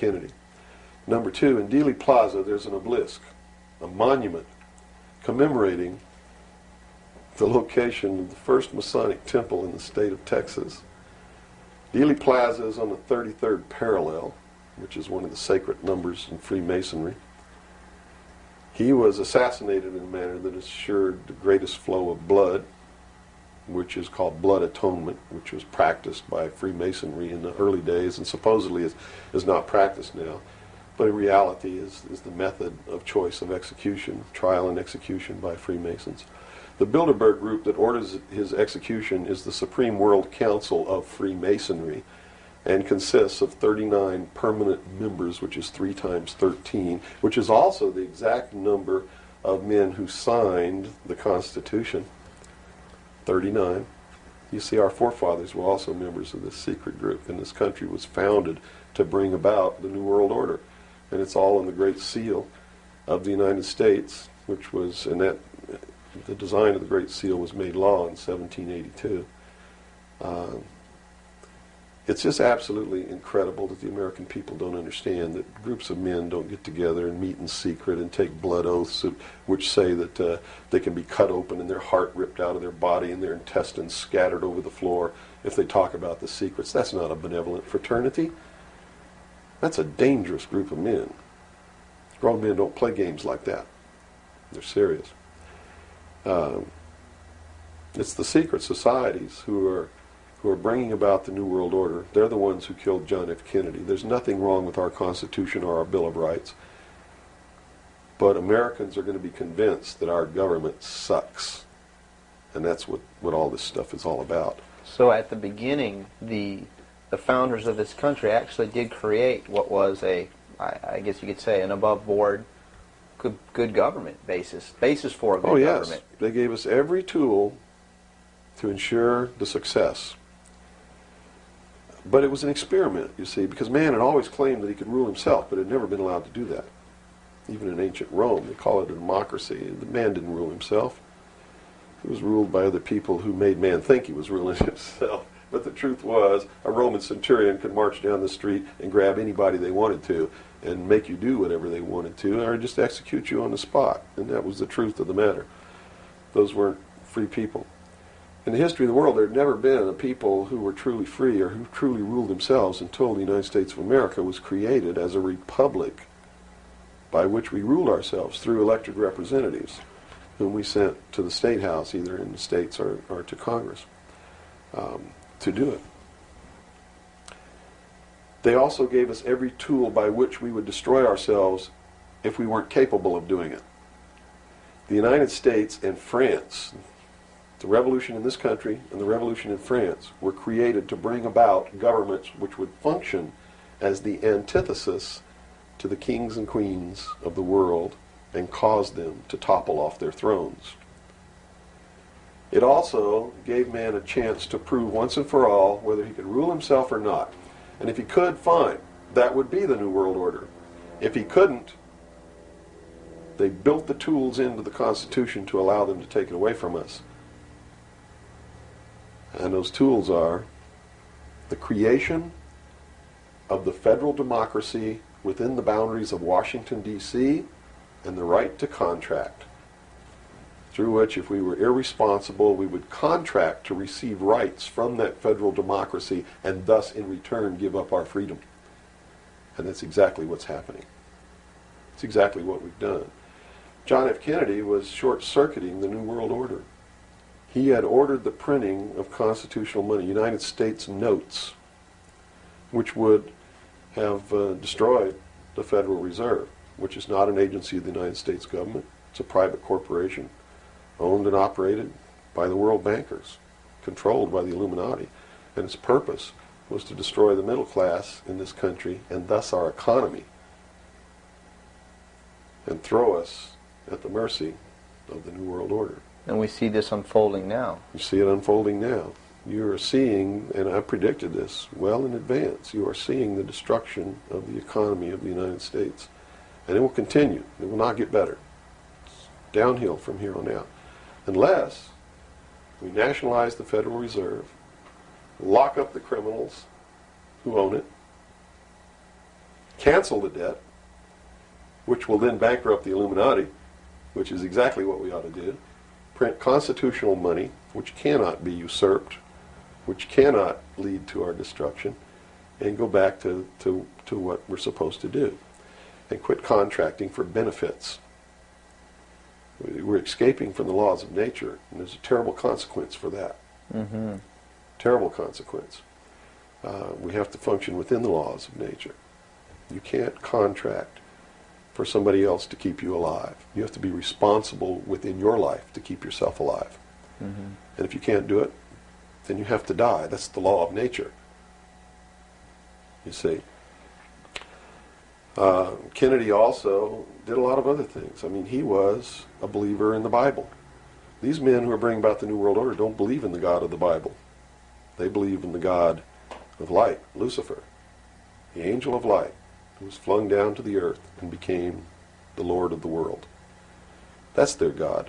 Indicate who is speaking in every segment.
Speaker 1: Kennedy. Number two, in Dealey Plaza, there's an obelisk, a monument commemorating the location of the first Masonic temple in the state of Texas. Dealey Plaza is on the 33rd parallel, which is one of the sacred numbers in Freemasonry. He was assassinated in a manner that assured the greatest flow of blood, which is called blood atonement, which was practiced by Freemasonry in the early days and supposedly is not practiced now. But in reality is the method of choice of execution, trial and execution by Freemasons. The Bilderberg group that orders his execution is the Supreme World Council of Freemasonry and consists of 39 permanent members, which is 3 times 13, which is also the exact number of men who signed the Constitution. 39. You see, our forefathers were also members of this secret group, and this country was founded to bring about the New World Order. And it's all in the Great Seal of the United States, which was, and that the design of the Great Seal was made law in 1782. It's just absolutely incredible that the American people don't understand that groups of men don't get together and meet in secret and take blood oaths which say that they can be cut open and their heart ripped out of their body and their intestines scattered over the floor if they talk about the secrets. That's not a benevolent fraternity. That's a dangerous group of men. Grown men don't play games like that. They're serious. It's the secret societies who are bringing about the New World Order. They're the ones who killed John F. Kennedy. There's nothing wrong with our Constitution or our Bill of Rights. But Americans are going to be convinced that our government sucks. And that's what all this stuff is all about.
Speaker 2: So at the beginning, the founders of this country actually did create what was I guess you could say, an above-board good government basis for a good government.
Speaker 1: Yes. They gave us every tool to ensure the success. But it was an experiment, you see, because man had always claimed that he could rule himself, but had never been allowed to do that. Even in ancient Rome, they call it a democracy. The man didn't rule himself. He was ruled by other people who made man think he was ruling himself. But the truth was, a Roman centurion could march down the street and grab anybody they wanted to and make you do whatever they wanted to, or just execute you on the spot. And that was the truth of the matter. Those weren't free people. In the history of the world, there had never been a people who were truly free or who truly ruled themselves until the United States of America was created as a republic by which we ruled ourselves through elected representatives whom we sent to the State House, either in the states or to Congress, to do it. They also gave us every tool by which we would destroy ourselves if we weren't capable of doing it. The United States and France, the revolution in this country and the revolution in France, were created to bring about governments which would function as the antithesis to the kings and queens of the world and cause them to topple off their thrones. It also gave man a chance to prove once and for all whether he could rule himself or not. And if he could, fine. That would be the New World Order. If he couldn't, they built the tools into the Constitution to allow them to take it away from us. And those tools are the creation of the federal democracy within the boundaries of Washington, D.C., and the right to contract, through which, if we were irresponsible, we would contract to receive rights from that federal democracy and thus, in return, give up our freedom. And that's exactly what's happening. It's exactly what we've done. John F. Kennedy was short-circuiting the New World Order. He had ordered the printing of constitutional money, United States notes, which would have destroyed the Federal Reserve, which is not an agency of the United States government. It's a private corporation owned and operated by the world bankers, controlled by the Illuminati. And its purpose was to destroy the middle class in this country and thus our economy, and throw us at the mercy of the New World Order.
Speaker 2: And we see this unfolding now.
Speaker 1: You see it unfolding now. You are seeing, and I predicted this well in advance, you are seeing the destruction of the economy of the United States. And it will continue. It will not get better. It's downhill from here on out. Unless we nationalize the Federal Reserve, lock up the criminals who own it, cancel the debt, which will then bankrupt the Illuminati, which is exactly what we ought to do. Print constitutional money, which cannot be usurped, which cannot lead to our destruction, and go back to what we're supposed to do. And quit contracting for benefits. We're escaping from the laws of nature, and there's a terrible consequence for that.
Speaker 2: Mm-hmm.
Speaker 1: Terrible consequence. We have to function within the laws of nature. You can't contract for somebody else to keep you alive. You have to be responsible within your life to keep yourself alive.
Speaker 2: Mm-hmm.
Speaker 1: And if you can't do it, then you have to die. That's the law of nature. You see. Kennedy also did a lot of other things. I mean, he was a believer in the Bible. These men who are bringing about the New World Order don't believe in the God of the Bible. They believe in the God of light, Lucifer, the angel of light, who was flung down to the earth and became the Lord of the world. That's their God.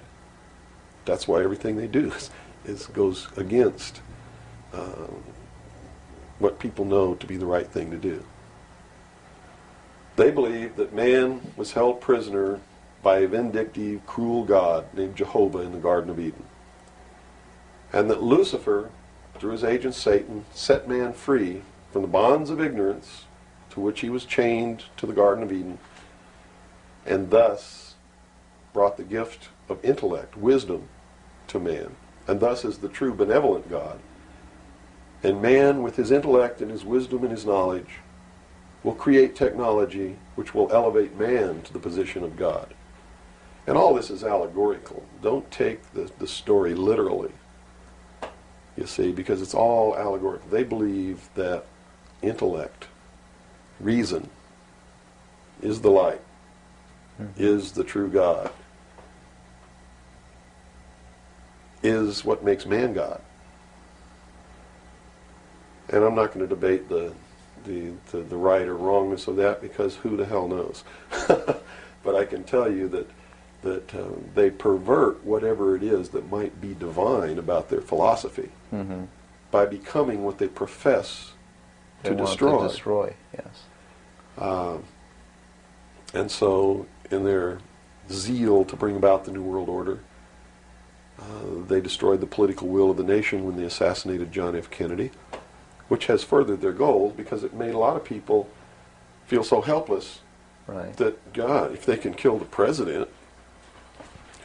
Speaker 1: That's why everything they do goes against what people know to be the right thing to do. They believe that man was held prisoner by a vindictive, cruel God named Jehovah in the Garden of Eden. And that Lucifer, through his agent Satan, set man free from the bonds of ignorance to which he was chained to the Garden of Eden, and thus brought the gift of intellect, wisdom, to man, and thus is the true benevolent God. And man, with his intellect and his wisdom and his knowledge, will create technology which will elevate man to the position of God. And all this is allegorical. Don't take the story literally, you see, because it's all allegorical. They believe that intellect, reason, is the light, is the true God, is what makes man God. And I'm not going to debate the right or wrongness of that, because who the hell knows? But I can tell you that they pervert whatever it is that might be divine about their philosophy by becoming what they profess to destroy.
Speaker 2: To destroy, yes.
Speaker 1: And so, in their zeal to bring about the New World Order, they destroyed the political will of the nation when they assassinated John F. Kennedy, which has furthered their goals, because it made a lot of people feel so helpless that, God, if they can kill the president,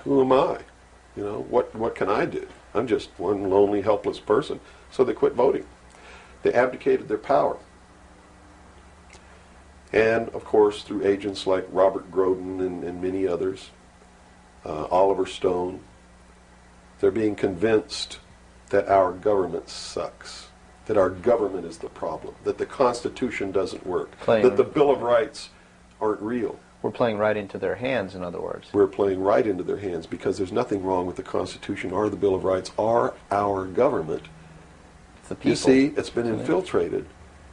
Speaker 1: who am I? You know, what can I do? I'm just one lonely, helpless person. So they quit voting. They abdicated their power. And, of course, through agents like Robert Groden and many others, Oliver Stone, they're being convinced that our government sucks, that our government is the problem, that the Constitution doesn't work, that the Bill of Rights aren't real.
Speaker 2: We're playing right into their hands, in other words.
Speaker 1: We're playing right into their hands, because there's nothing wrong with the Constitution or the Bill of Rights or our government.
Speaker 2: It's the people.
Speaker 1: You see, it's been infiltrated.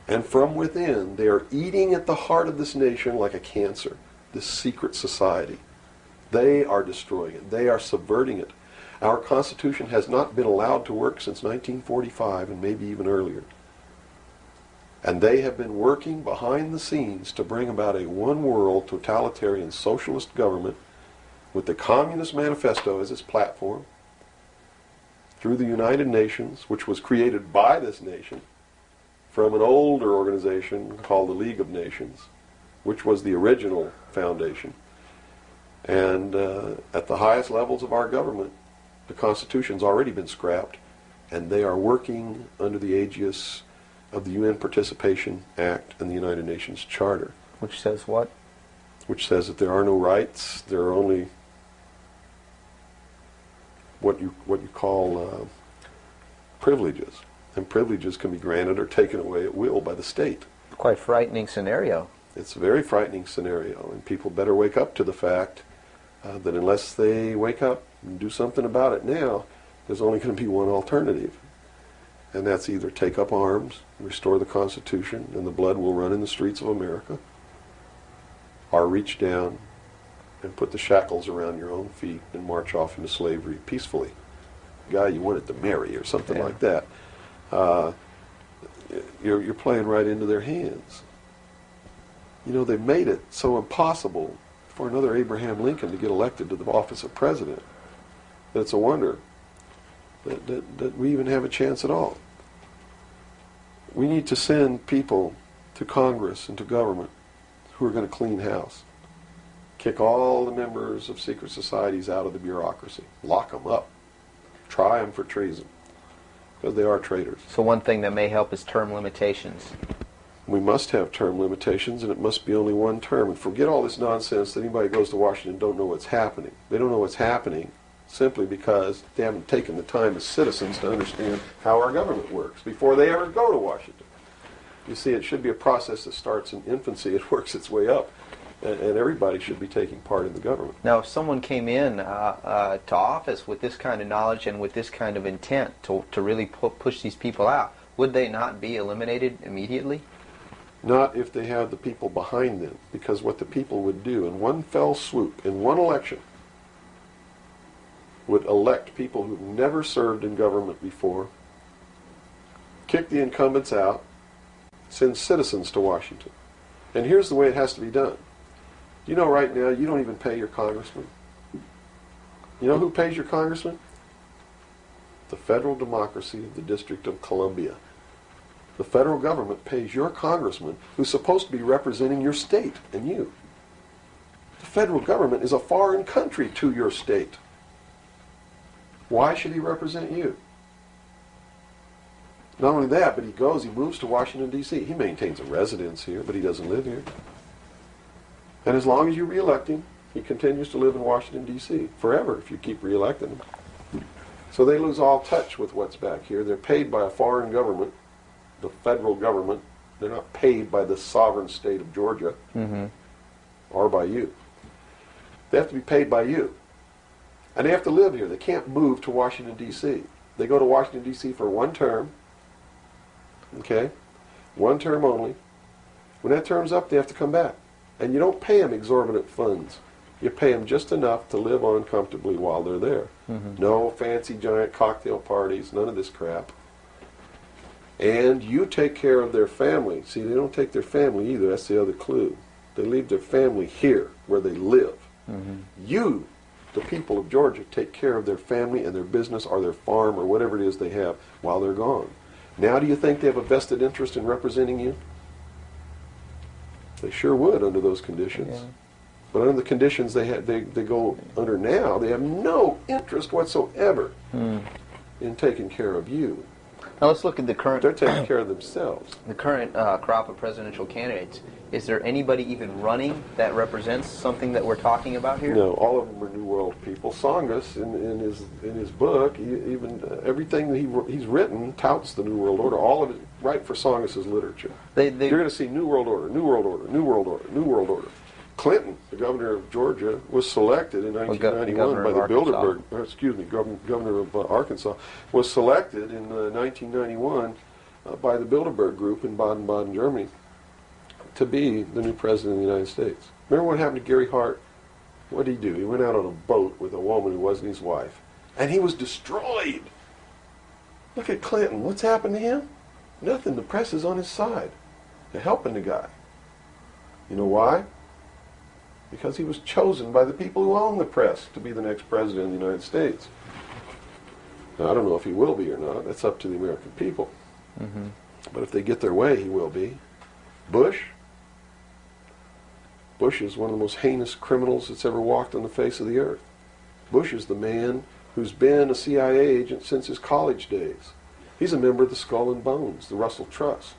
Speaker 1: And from within, they are eating at the heart of this nation like a cancer, this secret society. They are destroying it. They are subverting it. Our Constitution has not been allowed to work since 1945, and maybe even earlier. And they have been working behind the scenes to bring about a one-world totalitarian socialist government with the Communist Manifesto as its platform, through the United Nations, which was created by this nation from an older organization called the League of Nations, which was the original foundation. And at the highest levels of our government, the Constitution's already been scrapped, and they are working under the aegis of the UN Participation Act and the United Nations Charter.
Speaker 2: Which says what?
Speaker 1: Which says that there are no rights, there are only what you call privileges. And privileges can be granted or taken away at will by the state.
Speaker 2: Quite frightening scenario.
Speaker 1: It's a very frightening scenario, and people better wake up to the fact that unless they wake up and do something about it now, there's only going to be one alternative. And that's either take up arms, restore the Constitution, and the blood will run in the streets of America, or reach down and put the shackles around your own feet and march off into slavery peacefully. The guy you wanted to marry or something like that. You're playing right into their hands. You know, they made it so impossible for another Abraham Lincoln to get elected to the office of president that it's a wonder that we even have a chance at all. We need to send people to Congress and to government who are going to clean house. Kick all the members of secret societies out of the bureaucracy. Lock them up. Try them for treason. Because they are traitors.
Speaker 2: So one thing that may help is term limitations.
Speaker 1: We must have term limitations, and it must be only one term. And forget all this nonsense that anybody goes to Washington and don't know what's happening. They don't know what's happening simply because they haven't taken the time as citizens to understand how our government works before they ever go to Washington. You see, it should be a process that starts in infancy. It works its way up. And everybody should be taking part in the government.
Speaker 2: Now, if someone came in to office with this kind of knowledge and with this kind of intent to really push these people out, would they not be eliminated immediately?
Speaker 1: Not if they have the people behind them, because what the people would do in one fell swoop, in one election, would elect people who've never served in government before, kick the incumbents out, send citizens to Washington. And here's the way it has to be done. You know, right now, you don't even pay your congressman. You know who pays your congressman? The federal democracy of the District of Columbia. The federal government pays your congressman, who's supposed to be representing your state and you. The federal government is a foreign country to your state. Why should he represent you? Not only that, but he moves to Washington, D.C. He maintains a residence here, but he doesn't live here. And as long as you re-elect him, he continues to live in Washington, D.C. forever if you keep re-electing him. So they lose all touch with what's back here. They're paid by a foreign government, the federal government. They're not paid by the sovereign state of Georgia or by you. They have to be paid by you. And they have to live here. They can't move to Washington, D.C. They go to Washington, D.C. for one term. Okay? One term only. When that term's up, they have to come back. And you don't pay them exorbitant funds. You pay them just enough to live on comfortably while they're there. No fancy giant cocktail parties, none of this crap. And you take care of their family. See, they don't take their family either. That's the other clue. They leave their family here where they live. You, the people of Georgia, take care of their family and their business or their farm or whatever it is they have while they're gone. Now do you think they have a vested interest in representing you? They sure would under those conditions. Yeah. But under the conditions they go under now, they have no interest whatsoever in taking care of you.
Speaker 2: Now let's look at the current...
Speaker 1: They're taking care of themselves.
Speaker 2: The current crop of presidential candidates. Is there anybody even running that represents something that we're talking about here?
Speaker 1: No, all of them are New World people. Tsongas, in his book, everything that he's written touts the New World Order. All of it, right for Tsongas' literature. You're going to see New World Order, New World Order, New World Order, New World Order. Clinton, the governor of Georgia, was selected in 1991 by the Bilderberg. Governor of Arkansas was selected in 1991 by the Bilderberg Group in Baden-Baden, Germany, to be the new president of the United States. Remember what happened to Gary Hart? What did he do? He went out on a boat with a woman who wasn't his wife, and he was destroyed. Look at Clinton. What's happened to him? Nothing. The press is on his side. They're helping the guy. You know why? Because he was chosen by the people who own the press to be the next president of the United States. Now, I don't know if he will be or not. That's up to the American people. But if they get their way, he will be. Bush is one of the most heinous criminals that's ever walked on the face of the earth. Bush is the man who's been a CIA agent since his college days. He's a member of the Skull and Bones, the Russell Trust.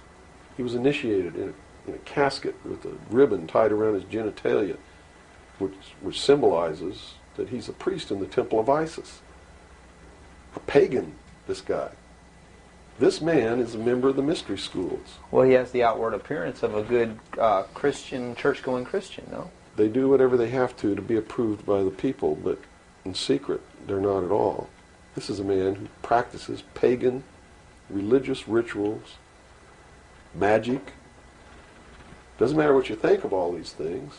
Speaker 1: He was initiated in a casket with a ribbon tied around his genitalia, which symbolizes that he's a priest in the temple of Isis. A pagan, this guy. This man is a member of the mystery schools.
Speaker 2: Well, he has the outward appearance of a good Christian, church-going Christian, no?
Speaker 1: They do whatever they have to be approved by the people, but in secret, they're not at all. This is a man who practices pagan religious rituals, magic. Doesn't matter what you think of all these things.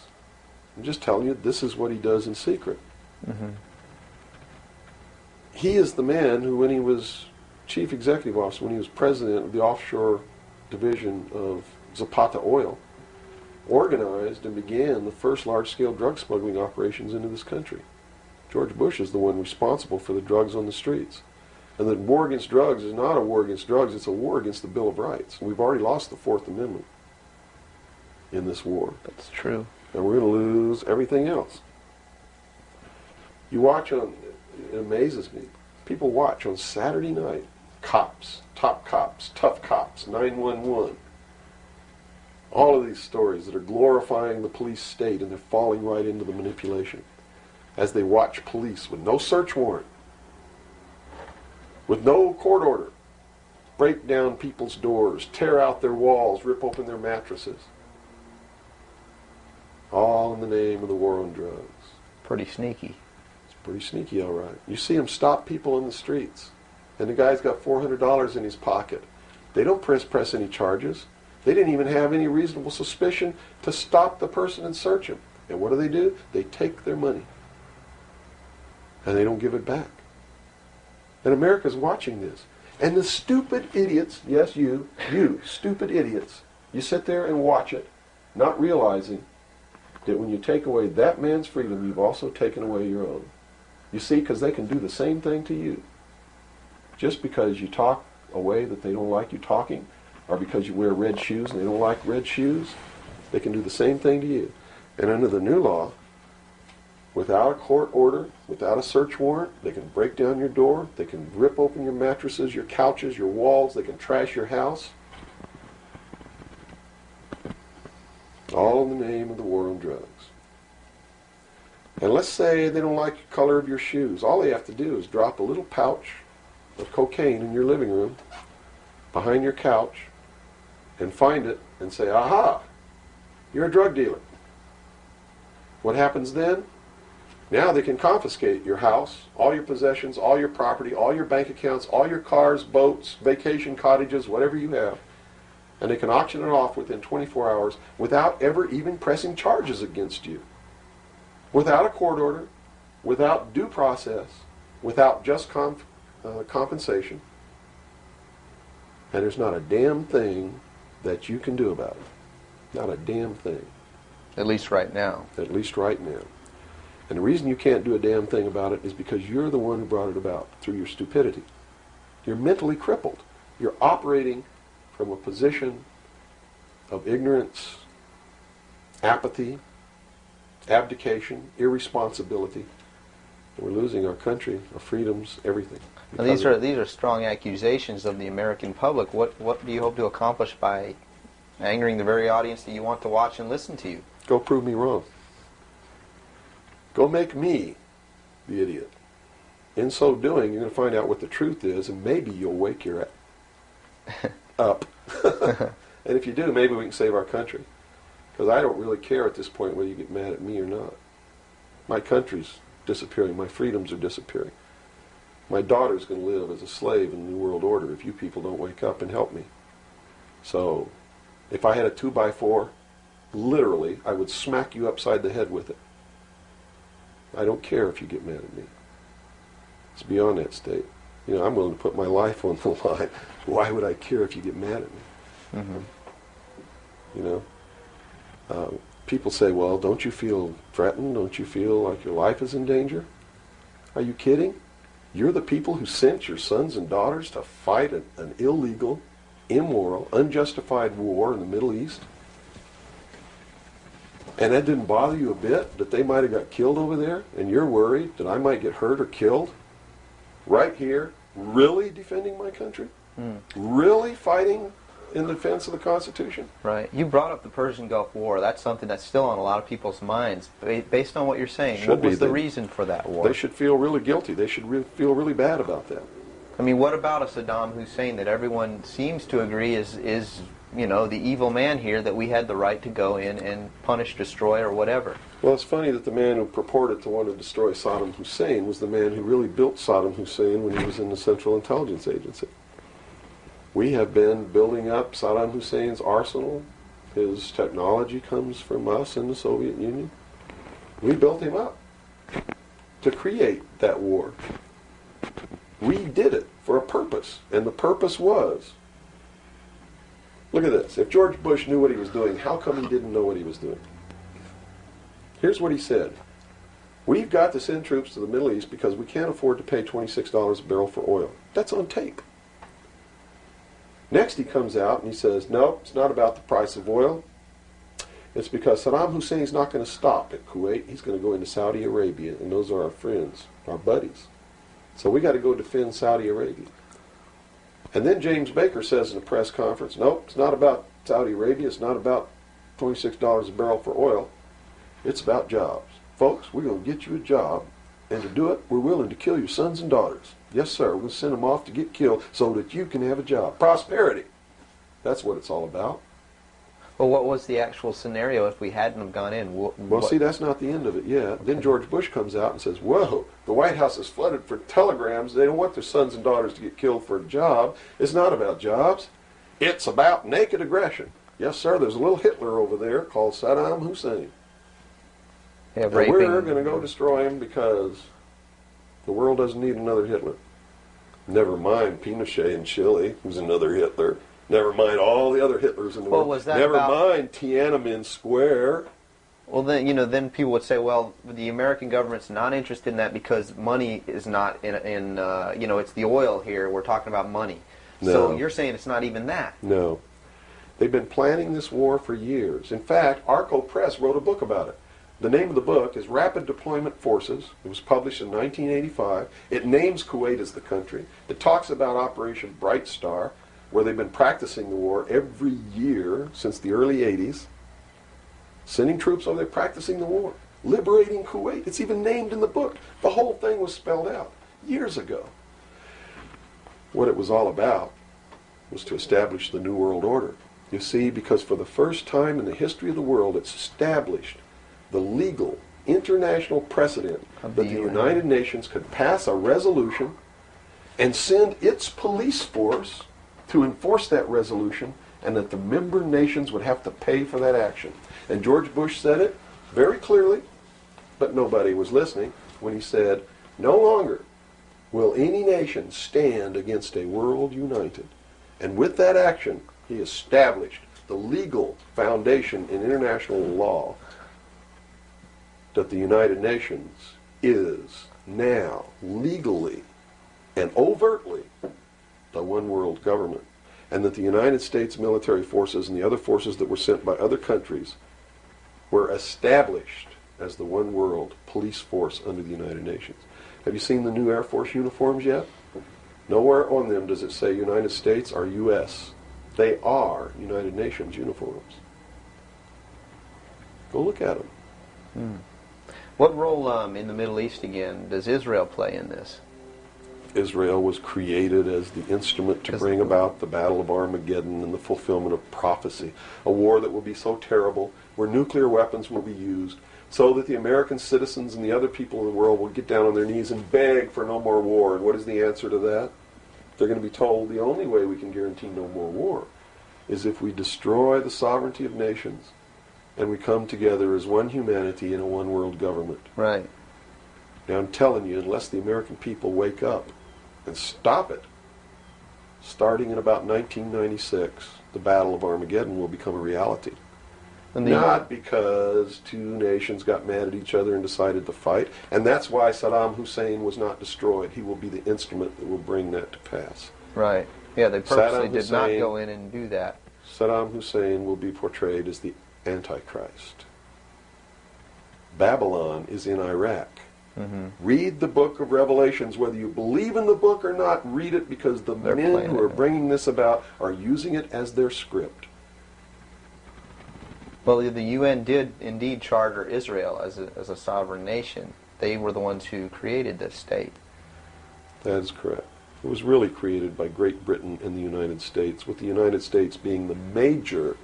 Speaker 1: I'm just telling you, this is what he does in secret. He is the man who, when he was chief executive officer, when he was president of the offshore division of Zapata Oil, organized and began the first large-scale drug smuggling operations into this country. George Bush is the one responsible for the drugs on the streets. And the war against drugs is not a war against drugs, it's a war against the Bill of Rights. And we've already lost the Fourth Amendment in this war.
Speaker 2: That's true.
Speaker 1: And we're going to lose everything else. You watch on, it amazes me, people watch on Saturday night, cops, top cops, tough cops, 911. All of these stories that are glorifying the police state, and they're falling right into the manipulation as they watch police with no search warrant, with no court order, break down people's doors, tear out their walls, rip open their mattresses. All in the name of the war on drugs.
Speaker 2: Pretty sneaky.
Speaker 1: It's pretty sneaky, all right. You see them stop people in the streets, and the guy's got $400 in his pocket. They don't press any charges. They didn't even have any reasonable suspicion to stop the person and search him. And what do? They take their money. And they don't give it back. And America's watching this. And the stupid idiots, yes, you stupid idiots, you sit there and watch it, not realizing that when you take away that man's freedom, you've also taken away your own. You see, because they can do the same thing to you. Just because you talk a way that they don't like you talking, or because you wear red shoes and they don't like red shoes, they can do the same thing to you. And under the new law, without a court order, without a search warrant, they can break down your door, they can rip open your mattresses, your couches, your walls, they can trash your house. All in the name of the war on drugs. And let's say they don't like the color of your shoes. All they have to do is drop a little pouch of cocaine in your living room, behind your couch, and find it and say, aha, you're a drug dealer. What happens then? Now they can confiscate your house, all your possessions, all your property, all your bank accounts, all your cars, boats, vacation cottages, whatever you have. And they can auction it off within 24 hours without ever even pressing charges against you. Without a court order, without due process, without just compensation. And there's not a damn thing that you can do about it. Not a damn thing.
Speaker 2: At least right now.
Speaker 1: At least right now. And the reason you can't do a damn thing about it is because you're the one who brought it about through your stupidity. You're mentally crippled. You're operating from a position of ignorance, apathy, abdication, irresponsibility. And we're losing our country, our freedoms, everything.
Speaker 2: Now, these are strong accusations of the American public. What do you hope to accomplish by angering the very audience that you want to watch and listen to you?
Speaker 1: Go prove me wrong. Go make me the idiot. In so doing, you're going to find out what the truth is, and maybe you'll wake your up. And if you do, maybe we can save our country. Because I don't really care at this point whether you get mad at me or not. My country's disappearing. My freedoms are disappearing. My daughter's going to live as a slave in the New World Order if you people don't wake up and help me. So, if I had a 2x4, literally, I would smack you upside the head with it. I don't care if you get mad at me. It's beyond that state. You know, I'm willing to put my life on the line. Why would I care if you get mad at me?
Speaker 2: Mm-hmm.
Speaker 1: You know? People say, well, don't you feel threatened? Don't you feel like your life is in danger? Are you kidding? You're the people who sent your sons and daughters to fight an illegal, immoral, unjustified war in the Middle East? And that didn't bother you a bit, that they might have got killed over there, and you're worried that I might get hurt or killed? Right here, really defending my country? Really fighting in defense of the Constitution?
Speaker 2: Right. You brought up the Persian Gulf War. That's something that's still on a lot of people's minds. Based on what you're saying, what was the reason for that war?
Speaker 1: They should feel really guilty. They should feel really bad about that.
Speaker 2: I mean, what about a Saddam Hussein that everyone seems to agree is you know, the evil man here, that we had the right to go in and punish, destroy, or whatever?
Speaker 1: Well, it's funny that the man who purported to want to destroy Saddam Hussein was the man who really built Saddam Hussein when he was in the Central Intelligence Agency. We have been building up Saddam Hussein's arsenal. His technology comes from us in the Soviet Union. We built him up to create that war. We did it for a purpose, and the purpose was Look at this. If George Bush knew what he was doing, how come he didn't know what he was doing? Here's what he said. We've got to send troops to the Middle East because we can't afford to pay $26 a barrel for oil. That's on tape. Next he comes out and he says, no, it's not about the price of oil. It's because Saddam Hussein's not going to stop at Kuwait. He's going to go into Saudi Arabia, and those are our friends, our buddies. So we got to go defend Saudi Arabia. And then James Baker says in a press conference, nope, it's not about Saudi Arabia. It's not about $26 a barrel for oil. It's about jobs. Folks, we're going to get you a job, and to do it, we're willing to kill your sons and daughters. Yes, sir, we're going to send them off to get killed so that you can have a job. Prosperity. That's what it's all about.
Speaker 2: Well, what was the actual scenario if we hadn't have gone in?
Speaker 1: Well, see, that's not the end of it yet. Okay. Then George Bush comes out and says, whoa, the White House is flooded for telegrams. They don't want their sons and daughters to get killed for a job. It's not about jobs. It's about naked aggression. Yes, sir, there's a little Hitler over there called Saddam Hussein.
Speaker 2: Yeah,
Speaker 1: and we're going to go destroy him because the world doesn't need another Hitler. Never mind Pinochet in Chile, who's another Hitler. Never mind all the other Hitlers in the world.
Speaker 2: Was that
Speaker 1: Never mind Tiananmen Square.
Speaker 2: Well, then then people would say, well, the American government's not interested in that because money is not in it's the oil here. We're talking about money.
Speaker 1: No.
Speaker 2: So you're saying it's not even that.
Speaker 1: No. They've been planning this war for years. In fact, Arco Press wrote a book about it. The name of the book is Rapid Deployment Forces. It was published in 1985. It names Kuwait as the country. It talks about Operation Bright Star, where they've been practicing the war every year since the early 80s, sending troops over there practicing the war, liberating Kuwait. It's even named in the book. The whole thing was spelled out years ago. What it was all about was to establish the New World Order. You see, because for the first time in the history of the world, it's established the legal international precedent that the United Nations could pass a resolution and send its police force to enforce that resolution, and that the member nations would have to pay for that action. And George Bush said it very clearly, but nobody was listening when he said, no longer will any nation stand against a world united. And with that action, he established the legal foundation in international law that the United Nations is now legally and overtly the one world government, and that the United States military forces and the other forces that were sent by other countries were established as the one world police force under the United Nations. Have you seen the new Air Force uniforms yet? Nowhere on them does it say United States or U.S. They are United Nations uniforms. Go look at them.
Speaker 2: What role in the Middle East, again, does Israel play in this?
Speaker 1: Israel was created as the instrument to bring about the Battle of Armageddon and the fulfillment of prophecy, a war that will be so terrible, where nuclear weapons will be used, so that the American citizens and the other people in the world will get down on their knees and beg for no more war. And what is the answer to that? They're going to be told the only way we can guarantee no more war is if we destroy the sovereignty of nations and we come together as one humanity in a one world government.
Speaker 2: Right.
Speaker 1: Now I'm telling you, unless the American people wake up and stop it, starting in about 1996, the Battle of Armageddon will become a reality. Not because two nations got mad at each other and decided to fight, and that's why Saddam Hussein was not destroyed. He will be the instrument that will bring that to pass.
Speaker 2: Right. Yeah, they purposely did not go in and do that.
Speaker 1: Saddam Hussein will be portrayed as the Antichrist. Babylon is in Iraq. Read the book of Revelations. Whether you believe in the book or not, read it, because the men who are bringing this about are using it as their script.
Speaker 2: Well, the UN did indeed charter Israel as a sovereign nation. They were the ones who created this state.
Speaker 1: That is correct. It was really created by Great Britain and the United States, with the United States being the major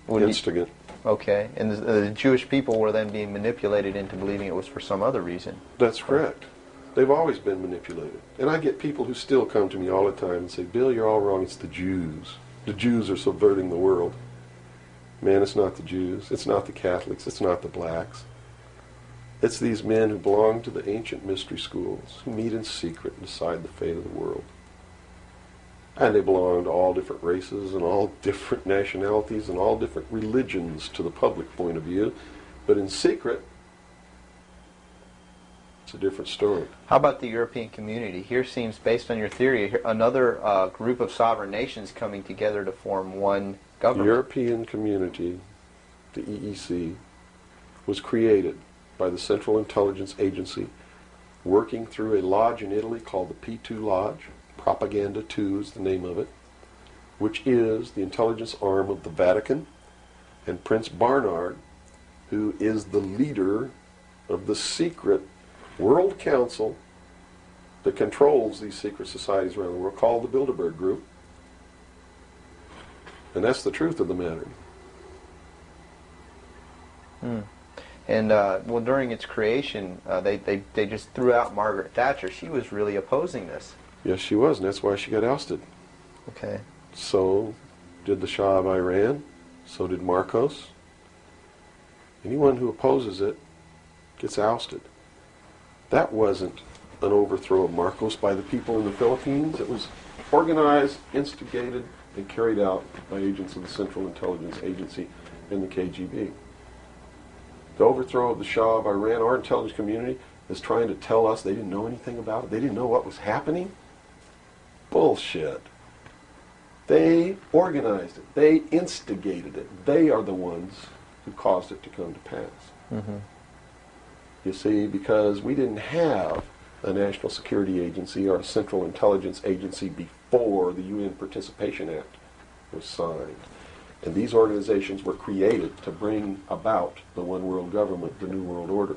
Speaker 1: instigant.
Speaker 2: Okay, and the Jewish people were then being manipulated into believing it was for some other reason.
Speaker 1: That's correct. They've always been manipulated. And I get people who still come to me all the time and say, Bill, you're all wrong. It's the Jews. The Jews are subverting the world. Man, it's not the Jews. It's not the Catholics. It's not the blacks. It's these men who belong to the ancient mystery schools, who meet in secret and decide the fate of the world. And they belong to all different races and all different nationalities and all different religions to the public point of view. But in secret, it's a different story.
Speaker 2: How about the European community? Here seems, based on your theory, another group of sovereign nations coming together to form one government.
Speaker 1: The European community, the EEC, was created by the Central Intelligence Agency, working through a lodge in Italy called the P2 Lodge. Propaganda 2 is the name of it, which is the intelligence arm of the Vatican. And Prince Bernhard, who is the leader of the secret World Council that controls these secret societies around the world, called the Bilderberg Group. And that's the truth of the matter.
Speaker 2: And well, during its creation, they just threw out Margaret Thatcher. She was really opposing this.
Speaker 1: Yes, she was, and that's why she got ousted.
Speaker 2: Okay.
Speaker 1: So did the Shah of Iran. So did Marcos. Anyone who opposes it gets ousted. That wasn't an overthrow of Marcos by the people in the Philippines. It was organized, instigated, and carried out by agents of the Central Intelligence Agency and the KGB. The overthrow of the Shah of Iran, our intelligence community is trying to tell us they didn't know anything about it. They didn't know what was happening. Bullshit. They organized it. They instigated it. They are the ones who caused it to come to pass.
Speaker 2: Mm-hmm.
Speaker 1: You see, because we didn't have a National Security Agency or a Central Intelligence Agency before the UN Participation Act was signed. And these organizations were created to bring about the one world government, the New World Order.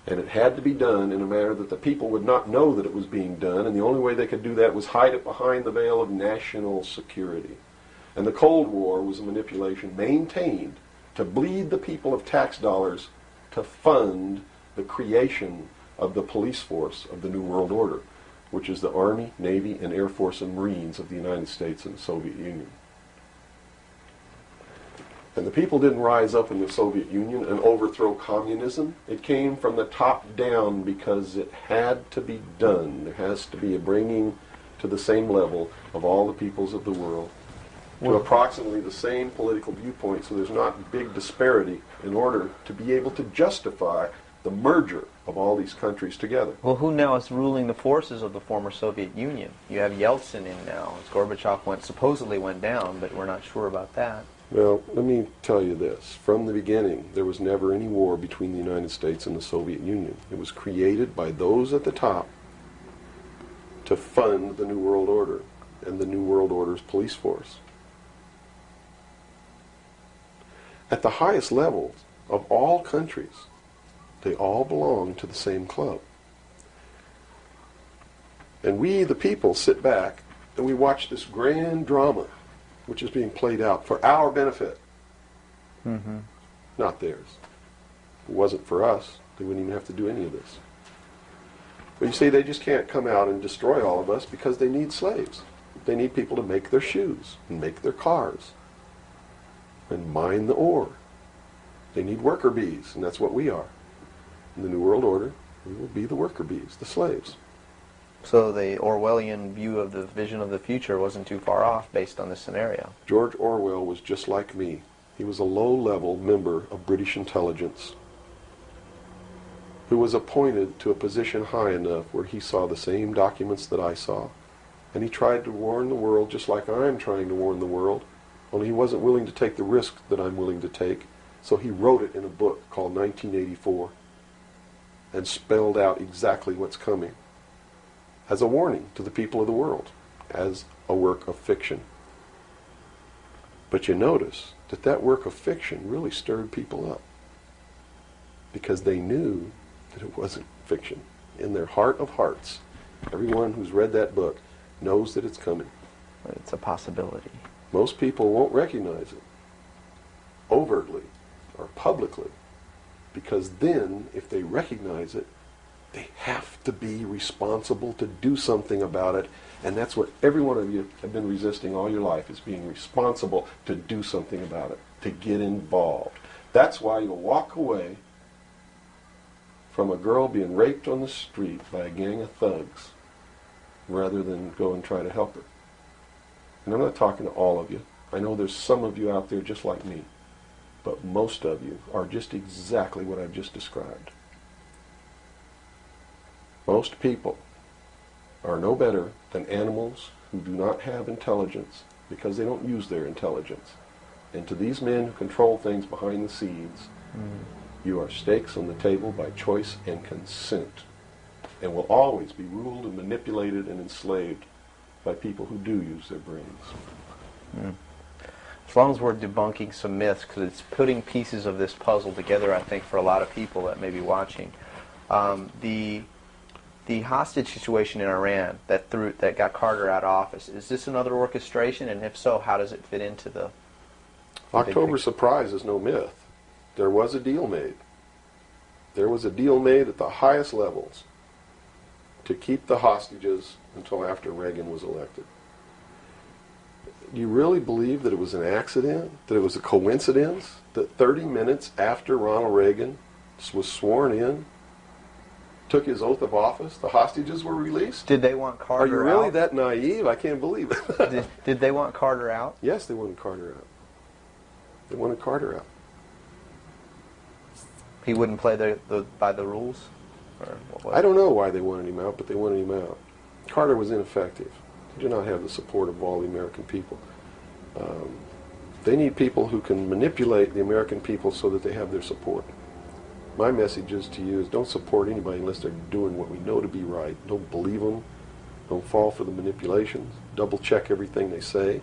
Speaker 1: And it had to be done in a manner that the people would not know that it was being done, and the only way they could do that was hide it behind the veil of national security. And the Cold War was a manipulation maintained to bleed the people of tax dollars to fund the creation of the police force of the New World Order, which is the Army, Navy, and Air Force and Marines of the United States and the Soviet Union. And the people didn't rise up in the Soviet Union and overthrow communism. It came from the top down because it had to be done. There has to be a bringing to the same level of all the peoples of the world to approximately the same political viewpoint, so there's not big disparity in order to be able to justify the merger of all these countries together.
Speaker 2: Well, who now is ruling the forces of the former Soviet Union? You have Yeltsin in now. As Gorbachev supposedly went down, but we're not sure about that.
Speaker 1: Well, let me tell you this. From the beginning, there was never any war between the United States and the Soviet Union. It was created by those at the top to fund the New World Order and the New World Order's police force. At the highest levels of all countries, they all belong to the same club. And we, the people, sit back and we watch this grand drama which is being played out for our benefit, not theirs. If it wasn't for us, they wouldn't even have to do any of this. But you see, they just can't come out and destroy all of us because they need slaves. They need people to make their shoes and make their cars and mine the ore. They need worker bees, and that's what we are. In the New World Order, we will be the worker bees, the slaves.
Speaker 2: So the Orwellian view of the vision of the future wasn't too far off based on this scenario.
Speaker 1: George Orwell was just like me. He was a low-level member of British intelligence who was appointed to a position high enough where he saw the same documents that I saw. And he tried to warn the world just like I'm trying to warn the world, only he wasn't willing to take the risk that I'm willing to take. So he wrote it in a book called 1984 and spelled out exactly what's coming as a warning to the people of the world, as a work of fiction. But you notice that that work of fiction really stirred people up because they knew that it wasn't fiction. In their heart of hearts, everyone who's read that book knows that it's coming.
Speaker 2: It's a possibility.
Speaker 1: Most people won't recognize it overtly or publicly, because then, if they recognize it, they have to be responsible to do something about it, and that's what every one of you have been resisting all your life, is being responsible to do something about it, to get involved. That's why you'll walk away from a girl being raped on the street by a gang of thugs rather than go and try to help her. And I'm not talking to all of you. I know there's some of you out there just like me, but most of you are just exactly what I've just described. Most people are no better than animals who do not have intelligence because they don't use their intelligence. And to these men who control things behind the scenes, you are stakes on the table by choice and consent, and will always be ruled and manipulated and enslaved by people who do use their brains.
Speaker 2: As long as we're debunking some myths, because it's putting pieces of this puzzle together, I think, for a lot of people that may be watching. The hostage situation in Iran that got Carter out of office, is this another orchestration? And if so, how does it fit into the
Speaker 1: October surprise is no myth. There was a deal made. There was a deal made at the highest levels to keep the hostages until after Reagan was elected. Do you really believe that it was an accident, that it was a coincidence, that 30 minutes after Ronald Reagan was sworn in, took his oath of office, the hostages were released?
Speaker 2: Did they want Carter out?
Speaker 1: Are you really that naive? I can't believe it.
Speaker 2: Did they want Carter out?
Speaker 1: Yes, they wanted Carter out. They wanted Carter out.
Speaker 2: He wouldn't play by the rules? Or what?
Speaker 1: I don't know why they wanted him out, but they wanted him out. Carter was ineffective. He did not have the support of all the American people. They need people who can manipulate the American people so that they have their support. My message is to you is don't support anybody unless they're doing what we know to be right. Don't believe them. Don't fall for the manipulations. Double check everything they say.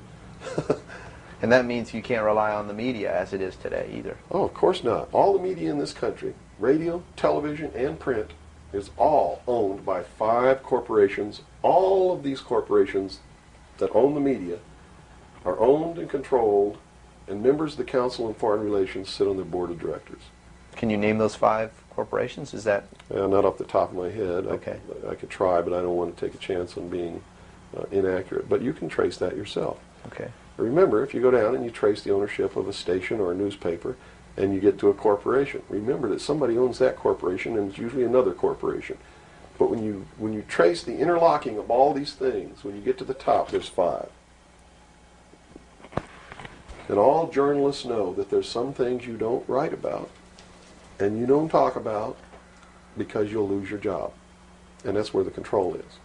Speaker 2: And that means you can't rely on the media as it is today either.
Speaker 1: Oh, of course not. All the media in this country, radio, television, and print, is all owned by 5 corporations. All of these corporations that own the media are owned and controlled, and members of the Council on Foreign Relations sit on their board of directors.
Speaker 2: Can you name those 5 corporations? Is that...
Speaker 1: Not off the top of my head.
Speaker 2: Okay.
Speaker 1: I could try, but I don't want to take a chance on being inaccurate. But you can trace that yourself.
Speaker 2: Okay.
Speaker 1: Remember, if you go down and you trace the ownership of a station or a newspaper, and you get to a corporation, remember that somebody owns that corporation, and it's usually another corporation. But when you trace the interlocking of all these things, when you get to the top, there's 5. And all journalists know that there's some things you don't write about, and you don't talk about, because you'll lose your job. And that's where the control is.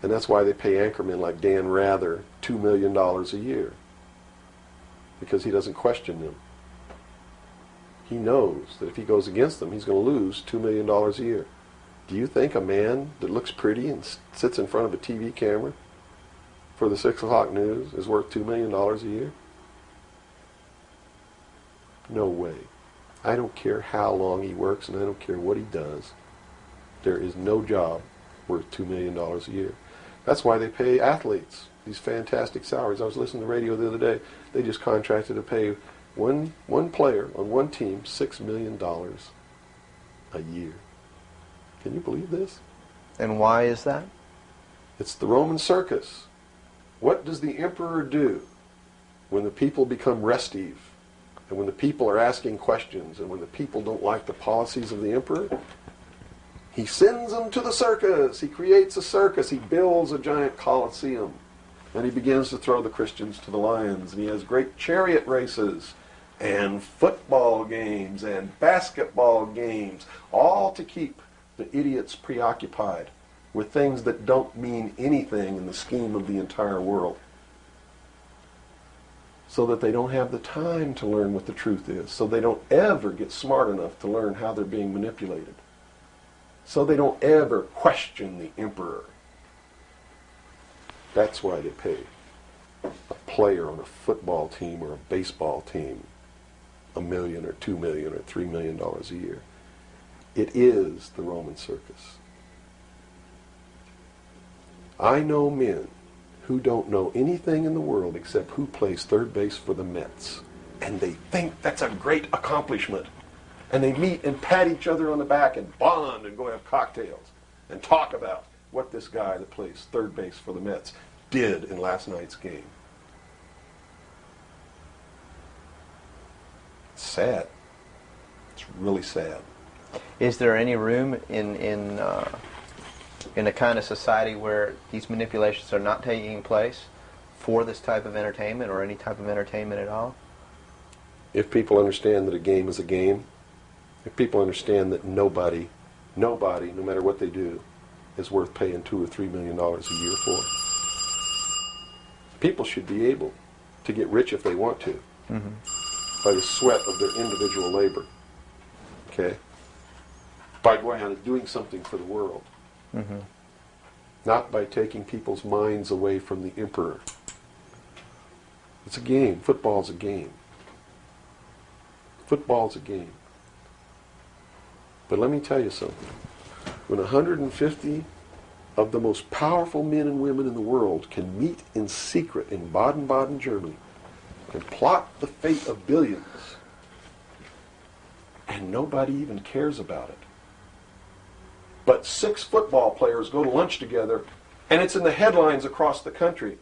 Speaker 1: And that's why they pay anchormen like Dan Rather $2 million a year, because he doesn't question them. He knows that if he goes against them, he's going to lose $2 million a year. Do you think a man that looks pretty and sits in front of a TV camera for the 6 o'clock news is worth $2 million a year? No way. I don't care how long he works, and I don't care what he does. There is no job worth $2 million a year. That's why they pay athletes these fantastic salaries. I was listening to the radio the other day. They just contracted to pay one player on one team $6 million a year. Can you believe this?
Speaker 2: And why is that?
Speaker 1: It's the Roman circus. What does the emperor do when the people become restive, and when the people are asking questions, and when the people don't like the policies of the emperor? He sends them to the circus. He creates a circus. He builds a giant coliseum. And he begins to throw the Christians to the lions. And he has great chariot races and football games and basketball games, all to keep the idiots preoccupied with things that don't mean anything in the scheme of the entire world, so that they don't have the time to learn what the truth is, so they don't ever get smart enough to learn how they're being manipulated, so they don't ever question the emperor. That's why they pay a player on a football team or a baseball team $1 million or $2 million or $3 million a year. It is the Roman circus. I know men who don't know anything in the world except who plays third base for the Mets, and they think that's a great accomplishment. And they meet and pat each other on the back and bond and go have cocktails and talk about what this guy that plays third base for the Mets did in last night's game. It's sad. It's really sad.
Speaker 2: Is there any room in a kind of society where these manipulations are not taking place for this type of entertainment or any type of entertainment at all?
Speaker 1: If people understand that a game is a game, if people understand that nobody, no matter what they do, is worth paying $2 or $3 million a year for, people should be able to get rich if they want to, by the sweat of their individual labor. Okay? By going out and doing something for the world. Not by taking people's minds away from the emperor. It's a game. Football's a game. Football's a game. But let me tell you something. When 150 of the most powerful men and women in the world can meet in secret in Baden-Baden, Germany, and plot the fate of billions, and nobody even cares about it, but 6 football players go to lunch together, and it's in the headlines across the country,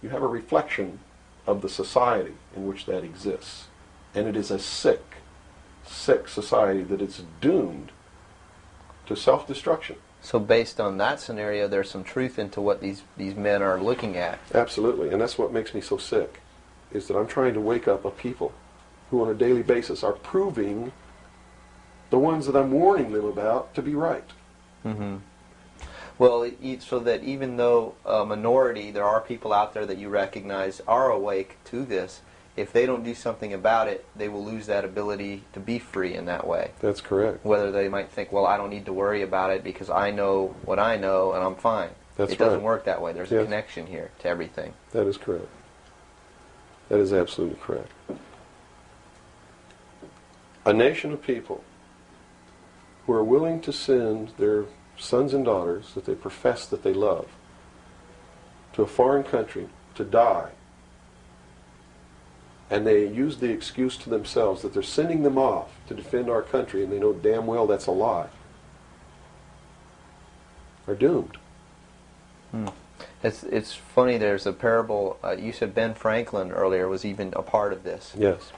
Speaker 1: you have a reflection of the society in which that exists. And it is a sick society that is doomed to self-destruction.
Speaker 2: So based on that scenario, there's some truth into what these men are looking at.
Speaker 1: Absolutely, and that's what makes me so sick, is that I'm trying to wake up a people who on a daily basis are proving the ones that I'm warning them about to be right.
Speaker 2: Well, so that even though a minority, there are people out there that you recognize are awake to this, if they don't do something about it, they will lose that ability to be free in that way.
Speaker 1: That's correct.
Speaker 2: Whether they might think, well, I don't need to worry about it because I know what I know and I'm fine.
Speaker 1: That's
Speaker 2: it doesn't
Speaker 1: right.
Speaker 2: work that way. There's a connection here to everything.
Speaker 1: That is correct. That is absolutely correct. A nation of people who are willing to send their sons and daughters that they profess that they love to a foreign country to die, and they use the excuse to themselves that they're sending them off to defend our country, and they know damn well that's a lie, are doomed.
Speaker 2: It's funny, there's a parable, you said Ben Franklin earlier was even a part of this.
Speaker 1: Yes.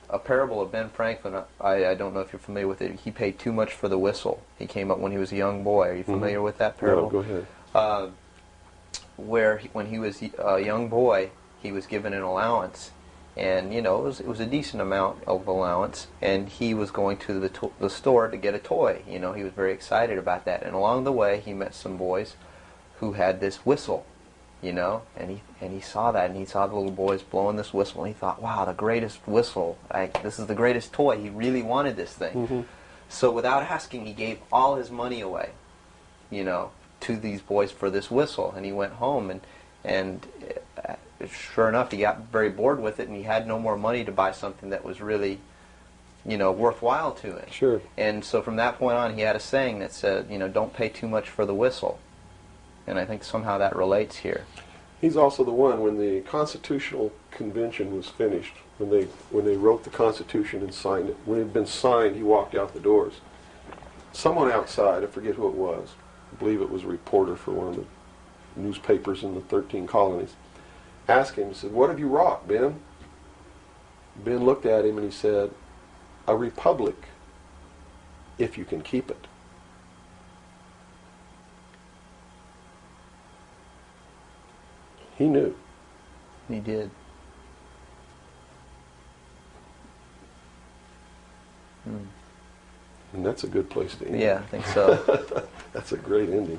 Speaker 2: A parable of Ben Franklin, I don't know if you're familiar with it. He paid too much for the whistle. He came up when he was a young boy. Are you familiar with that parable?
Speaker 1: No, go ahead.
Speaker 2: Where when he was a young boy, he was given an allowance. And, you know, it was a decent amount of allowance. And he was going to the store to get a toy. You know, he was very excited about that. And along the way, he met some boys who had this whistle, you know, and he saw that, and he saw the little boys blowing this whistle, and he thought, wow, the greatest whistle, this is the greatest toy. He really wanted this thing. So without asking, he gave all his money away, you know, to these boys for this whistle. And he went home, and sure enough, he got very bored with it, and he had no more money to buy something that was really, you know, worthwhile to him.
Speaker 1: Sure.
Speaker 2: And so from that point on, he had a saying that said, you know, don't pay too much for the whistle. And I think somehow that relates here.
Speaker 1: He's also the one, when the Constitutional Convention was finished, when they wrote the Constitution and signed it, when it had been signed, he walked out the doors. Someone outside, I forget who it was, I believe it was a reporter for one of the newspapers in the 13 colonies, asked him, he said, "What have you wrought, Ben?" Ben looked at him and he said, "A republic, if you can keep it." He knew.
Speaker 2: He did.
Speaker 1: And that's a good place to end.
Speaker 2: Yeah, I think so.
Speaker 1: That's a great ending.